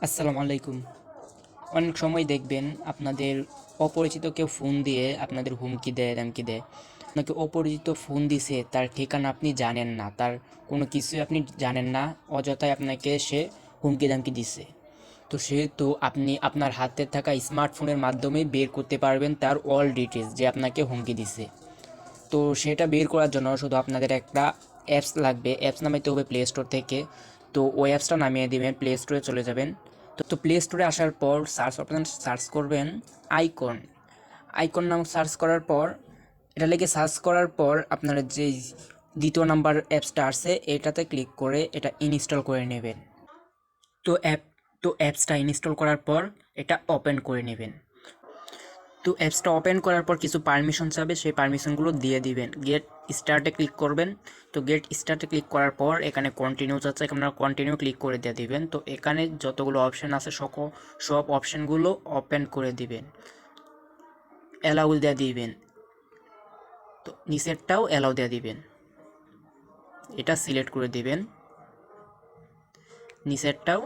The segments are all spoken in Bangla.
আসসালামু আলাইকুম। অনেক সময় দেখবেন আপনাদের অপরিচিত কেউ ফোন দিয়ে আপনাদের হুমকি দেয়, ধমকি দেয়। আপনাকে অপরিচিত ফোন দিছে, তার ঠিকানা আপনি জানেন না, তার কোনো কিছুই আপনি জানেন না, অযথাই আপনাকে সে হুমকি ধমকি দিছে। তো সেহেতু আপনি আপনার হাতে থাকা স্মার্টফোনের মাধ্যমে বের করতে পারবেন তার অল ডিটেলস যে আপনাকে হুমকি দিছে। তো সেটা বের করার জন্য শুধু আপনাদের একটা অ্যাপস লাগবে। অ্যাপস নামাইতে হবে প্লে স্টোর থেকে। তো ওই অ্যাপসটা নামিয়ে দিবেন, প্লে স্টোরে চলে যাবেন। তো প্লে স্টোরে আসার পর সার্চ অপশন সার্চ করবেন আইকন। আইকন নাম সার্চ করার পর এটা লিখে সার্চ করার পর আপনার যে দ্বিতীয় নাম্বার অ্যাপসটা আছে এটাতে ক্লিক করে এটা ইনস্টল করে নেবেন। তো অ্যাপসটা ইনস্টল করার পর এটা ওপেন করে নেবেন। তো অ্যাপসটা ওপেন করার পর কিছু পারমিশন চাবে, সেই পারমিশনগুলো দিয়ে দিবেন। গেট স্টার্টে ক্লিক করবেন। তো গেট স্টার্টে ক্লিক করার পর এখানে কন্টিনিউ চাচ্ছে, আপনারা কন্টিনিউ ক্লিক করে দিয়ে দিবেন। তো এখানে যতগুলো অপশান আছে সব অপশানগুলো ওপেন করে দিবেন, অ্যালাউ দিয়ে দিবেন। তো নিচেরটাও অ্যালাউ দিয়ে দিবেন, এটা সিলেক্ট করে দিবেন। নিচেরটাও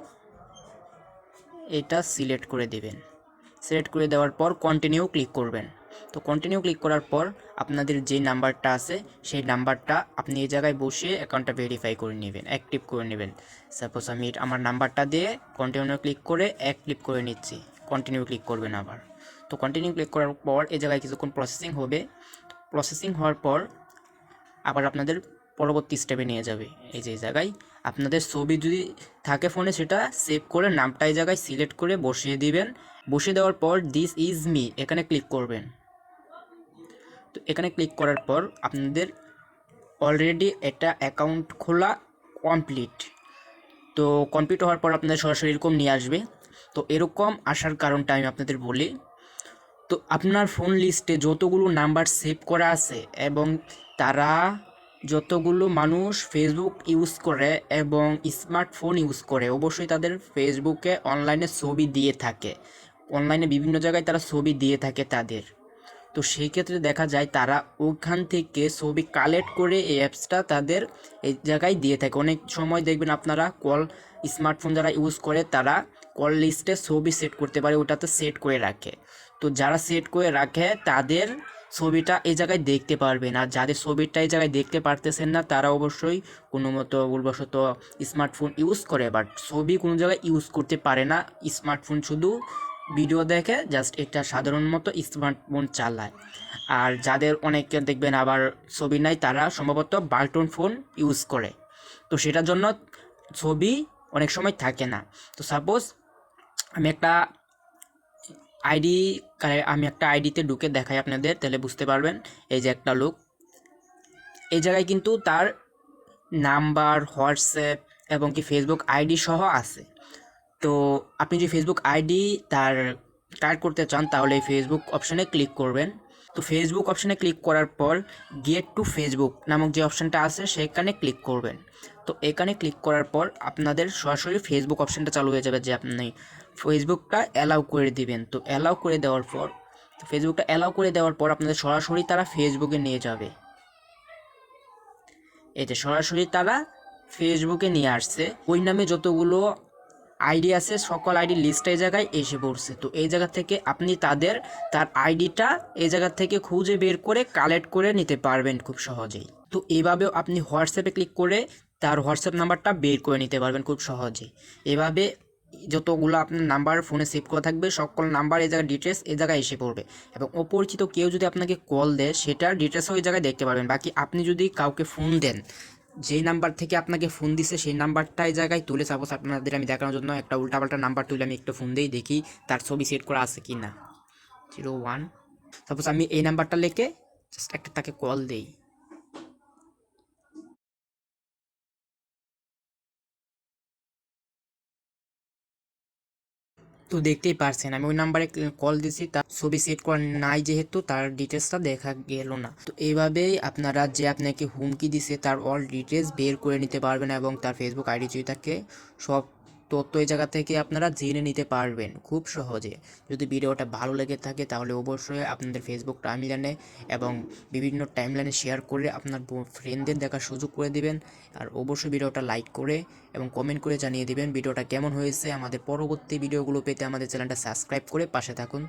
এটা সিলেক্ট করে দিবেন। সিলেক্ট করে দেওয়ার পর কন্টিনিউ ক্লিক করবেন। তো কন্টিনিউ ক্লিক করার পর আপনাদের যে নাম্বারটা আছে সেই নাম্বারটা আপনি এই জায়গায় বসে অ্যাকাউন্টটা ভেরিফাই করে নেবেন, অ্যাক্টিভ করে নেবেন। সাপোজ আমি আমার নাম্বারটা দিয়ে কন্টিনিউ ক্লিক করে অ্যাক্টিভ করে নিচ্ছি। কন্টিনিউ ক্লিক করবেন আবার। তো কন্টিনিউ ক্লিক করার পর এই জায়গায় কিছুক্ষণ প্রসেসিং হবে। প্রসেসিং হওয়ার পর আবার আপনাদের পরবর্তী স্টেপে নিয়ে যাবে। এই যে জায়গায় আপনাদের ছবি যদি থাকে ফোনে সেটা সেভ করে নামটা এই জায়গায় সিলেক্ট করে বসিয়ে দিবেন। বসিয়ে দেওয়ার পর দিস ইজ মি এখানে ক্লিক করবেন। তো এখানে ক্লিক করার পর আপনাদের অলরেডি একটা অ্যাকাউন্ট খোলা কমপ্লিট। তো কমপ্লিট হওয়ার পর আপনাদের সরাসরি এরকম নিয়ে আসবে। তো এরকম আসার কারণটা আমি আপনাদের বলি। তো আপনার ফোন লিস্টে যতগুলো নাম্বার সেভ করা আছে এবং তারা যতগুলো মানুষ ফেসবুক ইউজ করে এবং স্মার্টফোন ইউজ করে অবশ্যই তাদের ফেসবুকে অনলাইনে ছবি দিয়ে থাকে, অনলাইনে বিভিন্ন জায়গায় তারা ছবি দিয়ে থাকে তাদের। তো সেই ক্ষেত্রে দেখা যায় তারা ওখান থেকে ছবি কালেক্ট করে এই অ্যাপসটা তাদের এই জায়গায় দিয়ে থাকে। অনেক সময় দেখবেন আপনারা স্মার্টফোন যারা ইউজ করে তারা কল লিস্টে ছবি সেট করতে পারে, ওটাতে সেট করে রাখে। তো যারা সেট করে রাখে তাদের ছবিটা এই জায়গায় দেখতে পারবেন, আর যাদের ছবিটা এই জায়গায় দেখতে পারতেছেন না তারা অবশ্যই কোনো মতো ভুলবশত স্মার্টফোন ইউজ করে, বাট ছবি কোনো জায়গায় ইউজ করতে পারে না। স্মার্টফোন শুধু ভিডিও দেখে, জাস্ট এটা সাধারণ মতো স্মার্টফোন চালায়। আর যাদের অনেকে দেখবেন আবার ছবি নাই তারা সম্ভবত বাটন ফোন ইউজ করে, তো সেটার জন্য ছবি অনেক সময় থাকে না। তো সাপোজ আমি একটা আইডি আমি একটা আইডিতে ঢুকে দেখাই আপনাদের, তাহলে বুঝতে পারবেন। এই যে একটা লোক, এই জায়গায় কিন্তু তার নাম্বার, হোয়াটসঅ্যাপ এবং কি ফেসবুক আইডি সহ আছে। তো আপনি যদি ফেসবুক আইডি তার কালেক্ট করতে চান তাহলে এই ফেসবুক অপশানে ক্লিক করবেন। তো ফেসবুক অপশানে ক্লিক করার পর গেট টু ফেসবুক নামক যে অপশানটা আছে সেখানে ক্লিক করবেন। তো এখানে ক্লিক করার পর আপনাদের সরাসরি ফেসবুক অপশানটা চালু হয়ে যাবে, যে আপনি ফেসবুকটা অ্যালাউ করে দিবেন। তো অ্যালাউ করে দেওয়ার পর ফেসবুকটা অ্যালাউ করে দেওয়ার পর আপনাদের সরাসরি তারা ফেসবুকে নিয়ে যাবে। এই যে সরাসরি তারা ফেসবুকে নিয়ে আসছে, ওই নামে যতগুলো আইডি আছে সকল আইডি লিস্ট এই জায়গায় এসে পড়ছে। তো এই জায়গা থেকে আপনি তার আইডিটা এই জায়গা থেকে খুঁজে বের করে কালেক্ট করে নিতে পারবেন খুব সহজেই। তো এইভাবেও আপনি হোয়াটসঅ্যাপে ক্লিক করে তার হোয়াটসঅ্যাপ নাম্বারটা বের করে নিতে পারবেন খুব সহজেই। এভাবে যতগুলো আপনার নাম্বার ফোনে সেভ করা থাকবে সকল নাম্বার এই জায়গায় ডিটেলস এই জায়গায় এসে পড়বে, এবং অপরিচিত কেউ যদি আপনাকে কল দেয় সেটার ডিটেলসও ওই জায়গায় দেখতে পারবেন। বাকি আপনি যদি কাউকে ফোন দেন, যেই নাম্বার থেকে আপনাকে ফোন দিছে সেই নাম্বারটা এই জায়গায় তুলে, সাপোজ আপনাদের আমি দেখানোর জন্য একটা উল্টাপাল্টা নাম্বার তুলে আমি একটু ফোন দিই, দেখি তার ছবি সেট করা আছে কি না। 01, সাপোজ আমি এই নাম্বারটা লিখে জাস্ট একটা তাকে কল দেই। তো দেখতেই পারছেন আমি ওই নাম্বারে কল দিছি, তার ছবি সেট করা নাই যেহেতু তার ডিটেলসটা দেখা গেল না। তো এইভাবেই আপনারা যে আপনাকে হুমকি দিছে তার অল ডিটেলস বের করে নিতে পারবেন এবং তার ফেসবুক আইডি যদি থাকে সব তথ্য এই জায়গা থেকে আপনারা জেনে নিতে পারবেন খুব সহজে। যদি ভিডিওটা ভালো লেগে থাকে তাহলে অবশ্যই আপনাদের ফেসবুক টাইমলাইনে এবং বিভিন্ন টাইমলাইনে শেয়ার করে আপনার ফ্রেন্ডদের দেখার সুযোগ করে দিবেন। আর অবশ্যই ভিডিওটা লাইক করে এবং কমেন্ট করে জানিয়ে দিবেন ভিডিওটা কেমন হয়েছে। আমাদের পরবর্তী ভিডিওগুলো পেতে আমাদের চ্যানেলটা সাবস্ক্রাইব করে পাশে থাকুন।